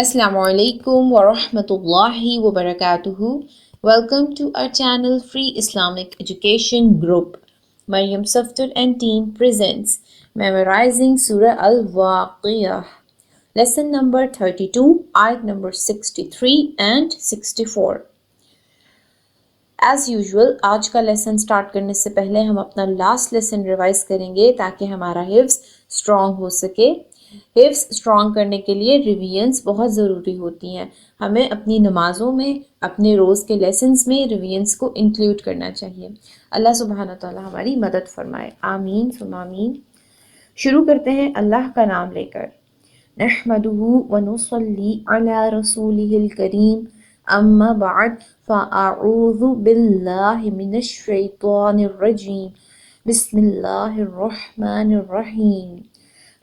Assalamu alaikum wa rahmatullahi wa barakatuhu. Welcome to our channel Free Islamic Education Group. Maryam Saftar and team presents Memorizing Surah Al-Waqiyah. Lesson number 32, ayat number 63 and 64. As usual آج کا lesson start کرنے سے پہلے ہم اپنا last lesson revise کریں گے تاکہ ہمارا حفظ اسٹرانگ ہو سکے. حفظ اسٹرانگ کرنے کے لیے ریویژنس بہت ضروری ہوتی ہیں. ہمیں اپنی نمازوں میں اپنے روز کے لیسنز میں ریویژنس کو انکلوڈ کرنا چاہیے. اللہ سبحانہ تعالی ہماری مدد فرمائے. آمین ثم آمین. شروع کرتے ہیں اللہ کا نام لے کر. نحمدہ ونصلی علی رسولہ الکریم. اما بعد فاعوذ باللہ من الشیطان الرجیم. بسم اللہ الرحمن الرحیم.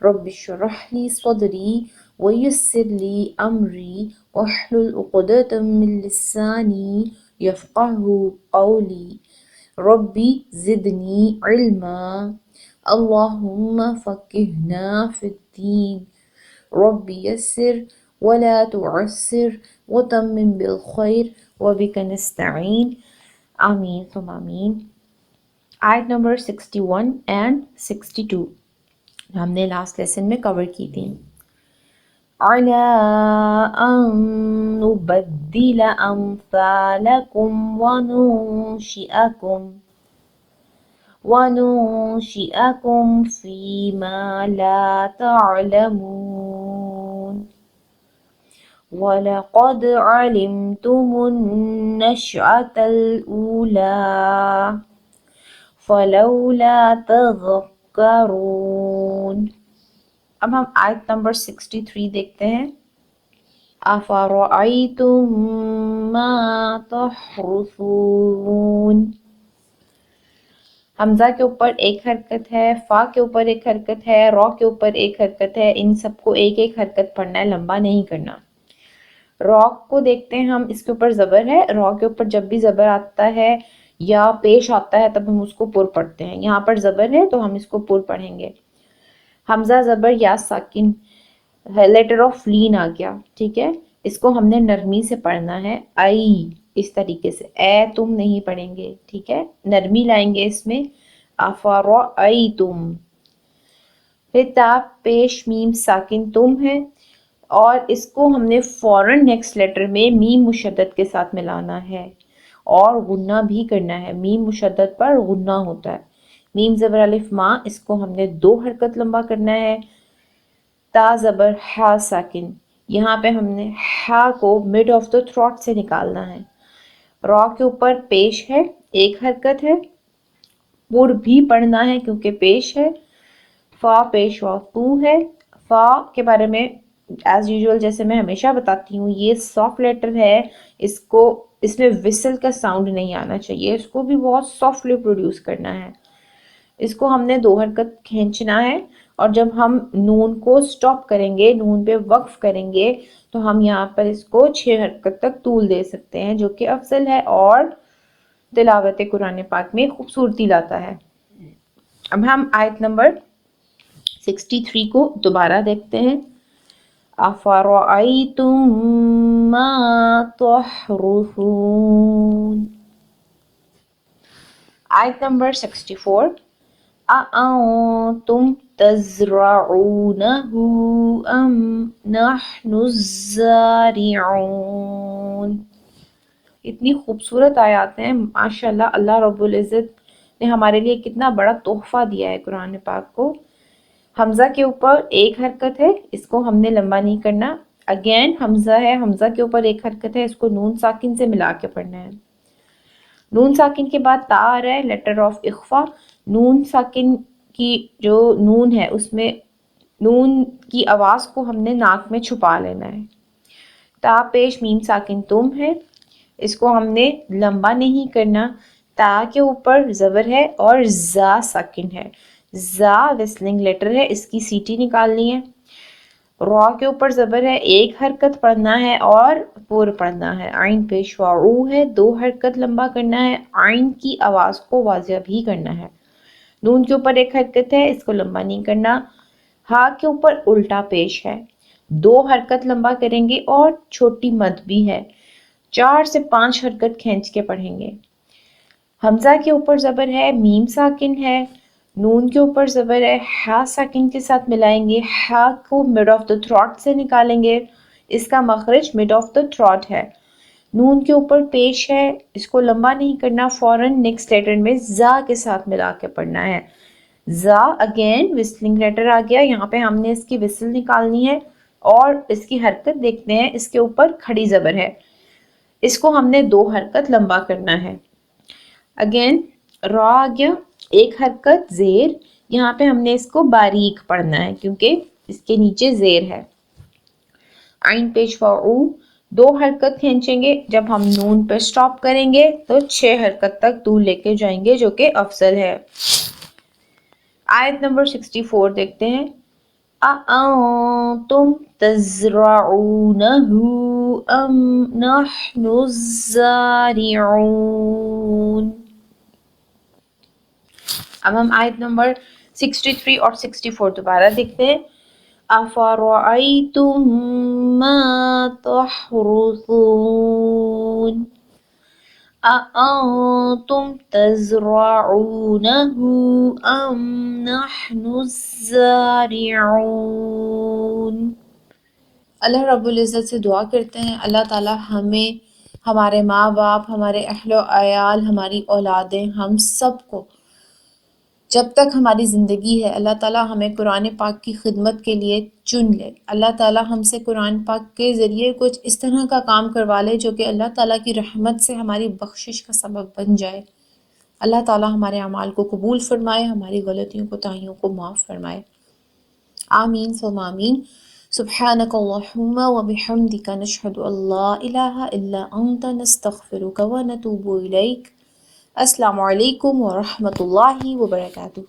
رب اشرح لی صدری ویسر لی امری واحلل عقدۃ من لسانی یفقہوا قولی. ربی زدنی علما. اللہم فقہنا فی الدین. رب یسر ولا تعسر وتمم بالخیر وبک نستعین. آمین ثم آمین. آیت نمبر 61 اینڈ 62 ہم نے لاسٹ لیسن میں کور کی تھی. عَلَىٰ أَن نُبَدِّلَ أَمْثَالَكُمْ وَنُنشِئَكُمْ فِي مَا لَا تَعْلَمُونَ. وَلَقَدْ عَلِمْتُمُ النَّشْأَةَ الْأُولَىٰ فَلَوْلَا تَذَكَّرُونَ. اب ہم آیت نمبر 63 دیکھتے ہیں. أَفَرَأَيْتُم مَّا تَحْرُثُونَ. حمزہ کے اوپر ایک حرکت ہے، فا کے اوپر ایک حرکت ہے، را کے اوپر ایک حرکت ہے. ان سب کو ایک ایک حرکت پڑھنا ہے، لمبا نہیں کرنا. را کو دیکھتے ہیں ہم، اس کے اوپر زبر ہے. را کے اوپر جب بھی زبر آتا ہے یا پیش آتا ہے تب ہم اس کو پر پڑھتے ہیں. یہاں پر زبر ہے تو ہم اس کو پر پڑھیں گے. حمزہ زبر یا ساکن لیٹر آف لین آ گیا، ٹھیک ہے. اس کو ہم نے نرمی سے پڑھنا ہے. آئی اس طریقے سے، اے تم نہیں پڑھیں گے، ٹھیک ہے. نرمی لائیں گے اس میں. افرأیتم. پھر تا پیش میم ساکن تم ہے اور اس کو ہم نے فوراً نیکسٹ لیٹر میں میم مشدد کے ساتھ ملانا ہے اور غنہ بھی کرنا ہے. میم مشدد پر غنہ ہوتا ہے. میم زبر الف ما، اس کو ہم نے 2 حرکت لمبا کرنا ہے. تا زبر ہا ساکن، یہاں پہ ہم نے ہا کو مڈ آف دا تھروٹ سے نکالنا ہے. را کے اوپر پیش ہے، ایک حرکت ہے. پر بھی پڑھنا ہے کیونکہ پیش ہے. فا پیش وا تو ہے. فا کے بارے میں ایز یوزول جیسے میں ہمیشہ بتاتی ہوں، یہ سافٹ لیٹر ہے. اس میں وسل کا ساؤنڈ نہیں آنا چاہیے. اس کو بھی بہت سافٹلی پروڈیوس کرنا ہے. اس کو ہم نے 2 حرکت کھینچنا ہے اور جب ہم نون کو سٹاپ کریں گے، نون پہ وقف کریں گے، تو ہم یہاں پر اس کو 6 حرکت تک طول دے سکتے ہیں، جو کہ افضل ہے اور تلاوت قرآن پاک میں خوبصورتی لاتا ہے. اب ہم آیت نمبر 63 کو دوبارہ دیکھتے ہیں. أَفَرَأَيْتُم مَّا تَحْرُثُونَ. آیت نمبر 64. أَأَنتُمْ تَزْرَعُونَهُ أَمْ نَحْنُ الزَّارِعُونَ. اتنی خوبصورت آیات ہیں ماشاءاللہ. اللہ رب العزت نے ہمارے لیے کتنا بڑا تحفہ دیا ہے قرآن پاک کو. حمزہ کے اوپر ایک حرکت ہے، اس کو ہم نے لمبا نہیں کرنا. اگین حمزہ ہے، حمزہ کے اوپر ایک حرکت ہے، اس کو نون ساکن سے ملا کے پڑھنا ہے. نون ساکن کے بعد تا آ رہا ہے، لیٹر آف اخفا. نون ساکن کی جو نون ہے اس میں نون کی آواز کو ہم نے ناک میں چھپا لینا ہے. تا پیش میم ساکن تم ہے، اس کو ہم نے لمبا نہیں کرنا. تا کے اوپر زبر ہے اور زا ساکن ہے. زا وسلنگ لیٹر ہے، اس کی سیٹی نکالنی ہے. را کے اوپر زبر ہے، ایک حرکت پڑھنا ہے اور پر پڑھنا ہے. عین پیش وا او ہے، 2 حرکت لمبا کرنا ہے. عین کی آواز کو واضح بھی کرنا ہے. نون کے اوپر ایک حرکت ہے، اس کو لمبا نہیں کرنا. ہا کے اوپر الٹا پیش ہے. 2 حرکت لمبا کریں گے اور چھوٹی مد بھی ہے، 4 سے 5 حرکت کھینچ کے پڑھیں گے۔ حمزہ کے اوپر زبر ہے، میم ساکن ہے، نون کے اوپر زبر ہے، ہا ساکن کے ساتھ ملائیں گے، ہا کو مڈ آف دا تھروٹ سے نکالیں گے، اس کا مخرج مڈ آف دا تھروٹ ہے۔ نون کے اوپر پیش ہے، اس کو لمبا نہیں کرنا، فوراً نیکسٹ لیٹر میں زا کے ساتھ ملا کے پڑھنا ہے۔ زا اگین وسلنگ لیٹر آ گیا، یہاں پہ ہم نے اس کی وسل نکالنی ہے اور اس کی حرکت دیکھتے ہیں، اس کے اوپر کھڑی زبر ہے، اس کو ہم نے 2 حرکت لمبا کرنا ہے۔ اگین را آ گیا، 1 حرکت زیر، یہاں پہ ہم نے اس کو باریک پڑھنا ہے کیونکہ اس کے نیچے زیر ہے۔ عین پیش فاؤ، 2 حرکت کھینچیں گے، جب ہم نون پہ سٹاپ کریں گے تو 6 حرکت تک طول لے کے جائیں گے جو کہ افضل ہے۔ آیت نمبر 64 دیکھتے ہیں۔ أَأَنتُمْ تَزْرَعُونَهُ أَمْ نَحْنُ الزَّارِعُونَ۔ اب ہم آیت نمبر 63 اور 64 دوبارہ دیکھتے ہیں۔ أَفَرَأَيْتُم مَّا تَحْرُثُونَ أَأَنتُمْ تَزْرَعُونَهُ أَمْ نَحْنُ الزَّارِعُونَ۔ اللہ رب العزت سے دعا کرتے ہیں اللہ تعالی ہمیں، ہمارے ماں باپ، ہمارے اہل و عیال، ہماری اولادیں، ہم سب کو جب تک ہماری زندگی ہے اللہ تعالیٰ ہمیں قرآن پاک کی خدمت کے لیے چن لے۔ اللہ تعالیٰ ہم سے قرآن پاک کے ذریعے کچھ اس طرح کا کام کروا لے جو کہ اللہ تعالیٰ کی رحمت سے ہماری بخشش کا سبب بن جائے۔ اللہ تعالیٰ ہمارے اعمال کو قبول فرمائے، ہماری غلطیوں کوتاہیوں کو معاف فرمائے۔ آمین ثم آمین۔ سبحانک اللہم وبحمدک نشہد ان لا الہ الا انت نستغفرک ونتوب الیک۔ السلام علیکم ورحمۃ اللہ وبرکاتہ۔